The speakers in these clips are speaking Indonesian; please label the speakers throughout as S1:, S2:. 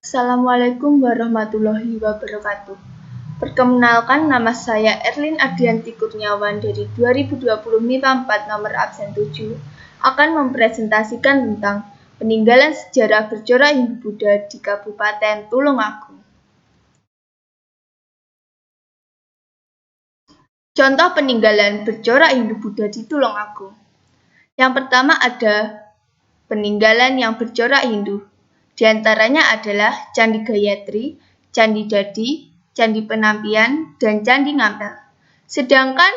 S1: Assalamualaikum warahmatullahi wabarakatuh. Perkenalkan, nama saya Erlin Ardianti Kurniawan dari 2020 MIPA 4 nomor absen 7 akan mempresentasikan tentang peninggalan sejarah bercorak Hindu-Buddha di Kabupaten Tulungagung. Contoh peninggalan bercorak Hindu-Buddha di Tulungagung. Yang pertama ada peninggalan yang bercorak Hindu. Di antaranya adalah Candi Gayatri, Candi Dadi, Candi Penampian, dan Candi Ngampel. Sedangkan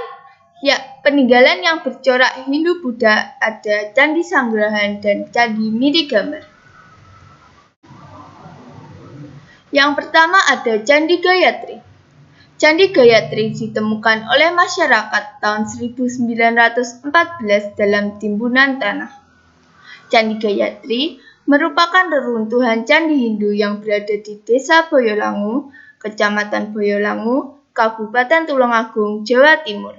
S1: peninggalan yang bercorak Hindu-Buddha ada Candi Sanggrahan dan Candi Mirigambar. Yang pertama ada Candi Gayatri. Candi Gayatri ditemukan oleh masyarakat tahun 1914 dalam timbunan tanah. Candi Gayatri merupakan reruntuhan candi Hindu yang berada di Desa Boyolangu, Kecamatan Boyolangu, Kabupaten Tulungagung, Jawa Timur.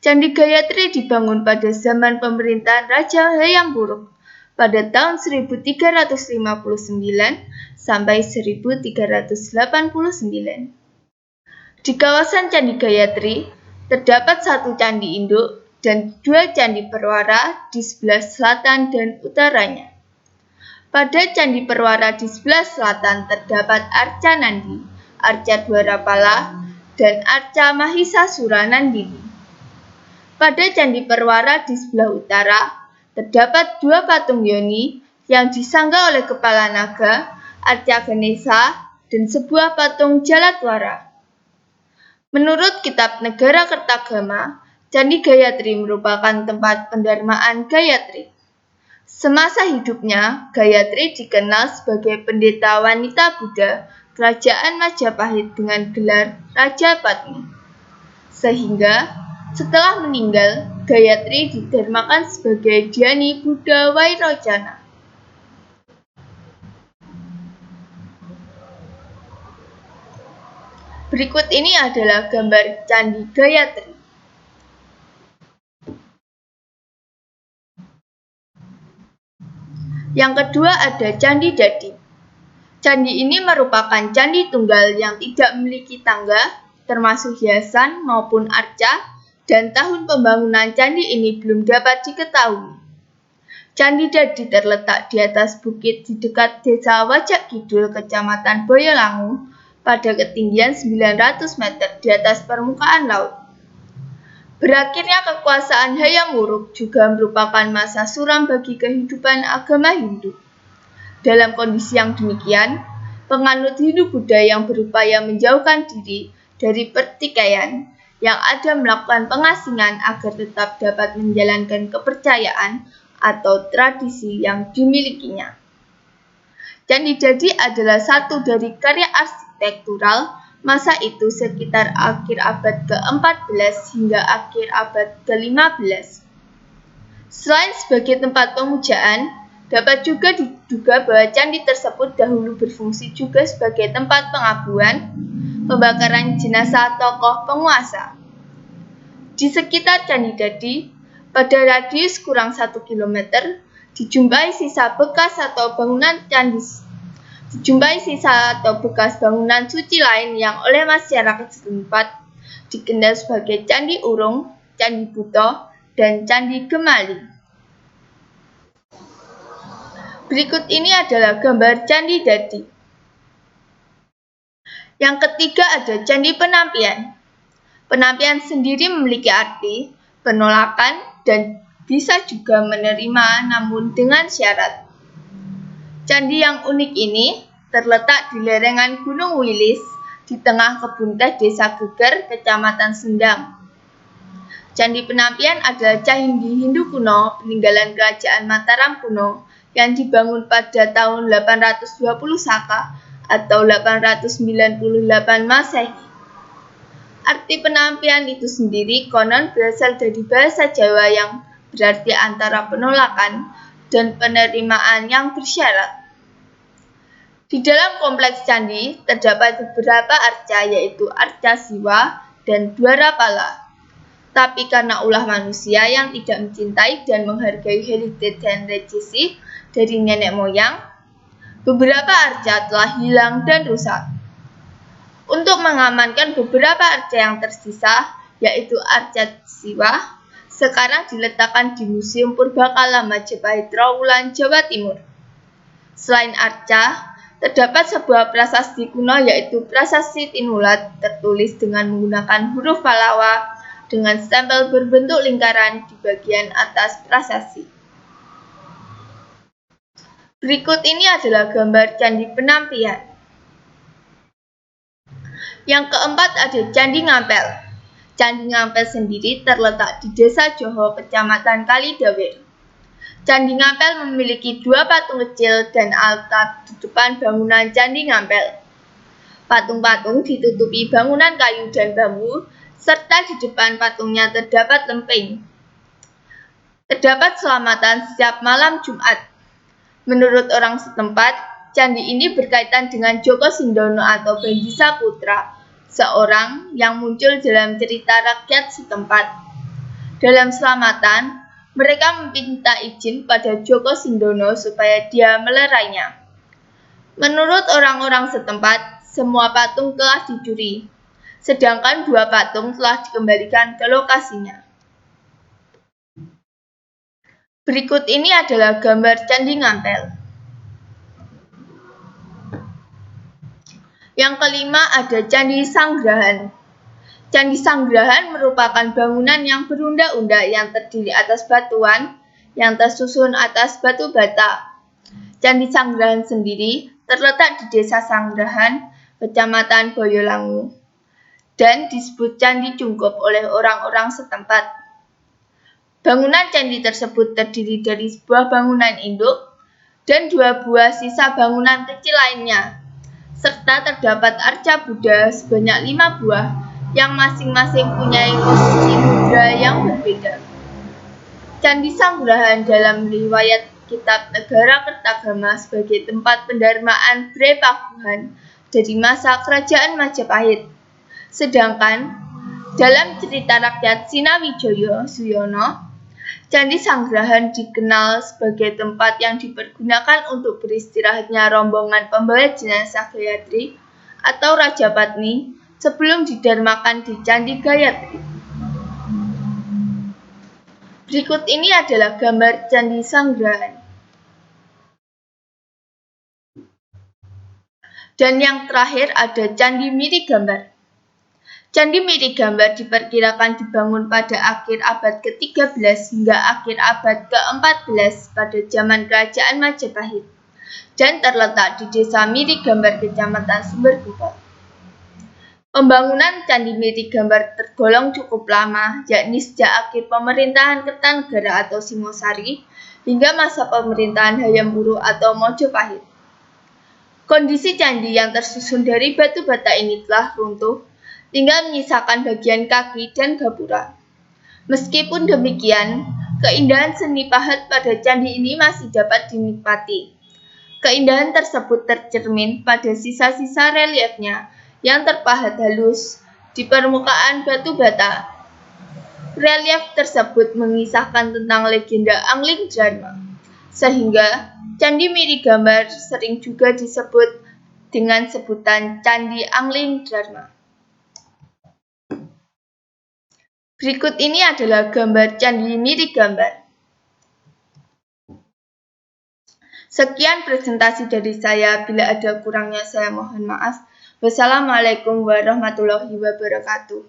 S1: Candi Gayatri dibangun pada zaman pemerintahan Raja Hayam Wuruk pada tahun 1359 sampai 1389. Di kawasan Candi Gayatri terdapat satu candi induk dan dua candi perwara di sebelah selatan dan utaranya. Pada Candi Perwara di sebelah selatan terdapat Arca Nandi, Arca Dwarapala, dan Arca Mahisasura Nandini. Pada Candi Perwara di sebelah utara terdapat dua patung yoni yang disangga oleh kepala naga, Arca Ganesha, dan sebuah patung Jaladwara. Menurut Kitab Negara Kertagama, Candi Gayatri merupakan tempat pendarmaan Gayatri. Semasa hidupnya, Gayatri dikenal sebagai pendeta wanita Buddha Kerajaan Majapahit dengan gelar Raja Patni. Sehingga, setelah meninggal, Gayatri didermakan sebagai Dhyani Buddha Vairocana. Berikut ini adalah gambar Candi Gayatri. Yang kedua ada Candi Dadi. Candi ini merupakan candi tunggal yang tidak memiliki tangga, termasuk hiasan maupun arca, dan tahun pembangunan candi ini belum dapat diketahui. Candi Dadi terletak di atas bukit di dekat Desa Wajak Kidul, Kecamatan Boyolangu, pada ketinggian 900 meter di atas permukaan laut. Berakhirnya kekuasaan Hayam Wuruk juga merupakan masa suram bagi kehidupan agama Hindu. Dalam kondisi yang demikian, penganut Hindu-Buddha yang berupaya menjauhkan diri dari pertikaian yang ada melakukan pengasingan agar tetap dapat menjalankan kepercayaan atau tradisi yang dimilikinya. Candi Dadi adalah satu dari karya arsitektural masa itu sekitar akhir abad ke-14 hingga akhir abad ke-15. Selain sebagai tempat pemujaan, dapat juga diduga bahwa candi tersebut dahulu berfungsi juga sebagai tempat pengabuan, pembakaran jenazah tokoh penguasa. Di sekitar Candi Dadi, pada radius kurang 1 km, dijumpai sisa bekas atau bekas bangunan suci lain yang oleh masyarakat setempat dikenal sebagai Candi Urung, Candi Buto, dan Candi Gemali. Berikut ini adalah gambar Candi Dadi. Yang ketiga ada Candi Penampian. Penampian sendiri memiliki arti penolakan dan bisa juga menerima namun dengan syarat. Candi yang unik ini terletak di lereng Gunung Wilis di tengah kebun teh Desa Geger, Kecamatan Sendang. Candi Penampian adalah candi Hindu kuno peninggalan Kerajaan Mataram kuno yang dibangun pada tahun 820 Saka atau 898 Masehi. Arti penampian itu sendiri konon berasal dari bahasa Jawa yang berarti antara penolakan dan penerimaan yang bersyarat. Di dalam kompleks candi terdapat beberapa arca yaitu Arca Siwa dan Dwarapala. Tapi karena ulah manusia yang tidak mencintai dan menghargai heritage dan legasi dari nenek moyang, Beberapa arca telah hilang dan rusak. Untuk mengamankan beberapa arca yang tersisa, yaitu arca Siwah, sekarang diletakkan di Museum Purbakala Majapahit Trawulan, Jawa Timur. Selain arca, terdapat sebuah prasasti kuno yaitu Prasasti Tinulat tertulis dengan menggunakan huruf Pallawa dengan stempel berbentuk lingkaran di bagian atas prasasti. Berikut ini adalah gambar Candi Penampian. Yang keempat ada Candi Ngampel. Candi Ngampel sendiri terletak di Desa Joho, Kecamatan Kalidawir. Candi Ngampel memiliki dua patung kecil dan altar di depan bangunan Candi Ngampel. Patung-patung ditutupi bangunan kayu dan bambu, serta di depan patungnya terdapat lempeng. Terdapat selamatan setiap malam Jumat. Menurut orang setempat, candi ini berkaitan dengan Joko Sindono atau Bendisa Putra, seorang yang muncul dalam cerita rakyat setempat. Dalam selamatan, mereka meminta izin pada Joko Sindono supaya dia melerainya. Menurut orang-orang setempat, semua patung telah dicuri, sedangkan dua patung telah dikembalikan ke lokasinya. Berikut ini adalah gambar Candi Ngampel. Yang kelima ada Candi Sanggrahan. Candi Sanggrahan merupakan bangunan yang berunda-unda yang terdiri atas batuan yang tersusun atas batu bata. Candi Sanggrahan sendiri terletak di Desa Sanggrahan, Kecamatan Boyolangu, dan disebut Candi Cungkup oleh orang-orang setempat. Bangunan candi tersebut terdiri dari sebuah bangunan induk dan dua buah sisa bangunan kecil lainnya, serta terdapat arca Buddha sebanyak 5 buah yang masing-masing punya posisi mudra yang berbeda. Candi Sanggrahan dalam riwayat Kitab Negara Kertagama sebagai tempat pendarmaan Bre Pakuhan dari masa Kerajaan Majapahit. Sedangkan dalam cerita rakyat Sinawijoyo Suyono, Candi Sanggrahan dikenal sebagai tempat yang dipergunakan untuk beristirahatnya rombongan pembawa jenazah Gayatri atau Raja Patni sebelum didarmakan di Candi Gayatri. Berikut ini adalah gambar Candi Sanggrahan. Dan yang terakhir ada Candi Mirigambar. Candi Mirigambar diperkirakan dibangun pada akhir abad ke-13 hingga akhir abad ke-14 pada zaman Kerajaan Majapahit dan terletak di Desa Mirigambar, Kecamatan Sumbergempol. Pembangunan Candi Mirigambar tergolong cukup lama, yakni sejak akhir pemerintahan Kertanegara atau Singosari hingga masa pemerintahan Hayam Wuruk atau Mojopahit. Kondisi candi yang tersusun dari batu bata ini telah runtuh, tinggal menyisakan bagian kaki dan gapura. Meskipun demikian, keindahan seni pahat pada candi ini masih dapat dinikmati. Keindahan tersebut tercermin pada sisa-sisa reliefnya yang terpahat halus di permukaan batu bata. Relief tersebut mengisahkan tentang legenda Angling Dharma, sehingga Candi Mirigambar sering juga disebut dengan sebutan Candi Angling Dharma. Berikut ini adalah gambar Candi Mirigambar. Sekian presentasi dari saya, bila ada kurangnya saya mohon maaf. Wassalamualaikum warahmatullahi wabarakatuh.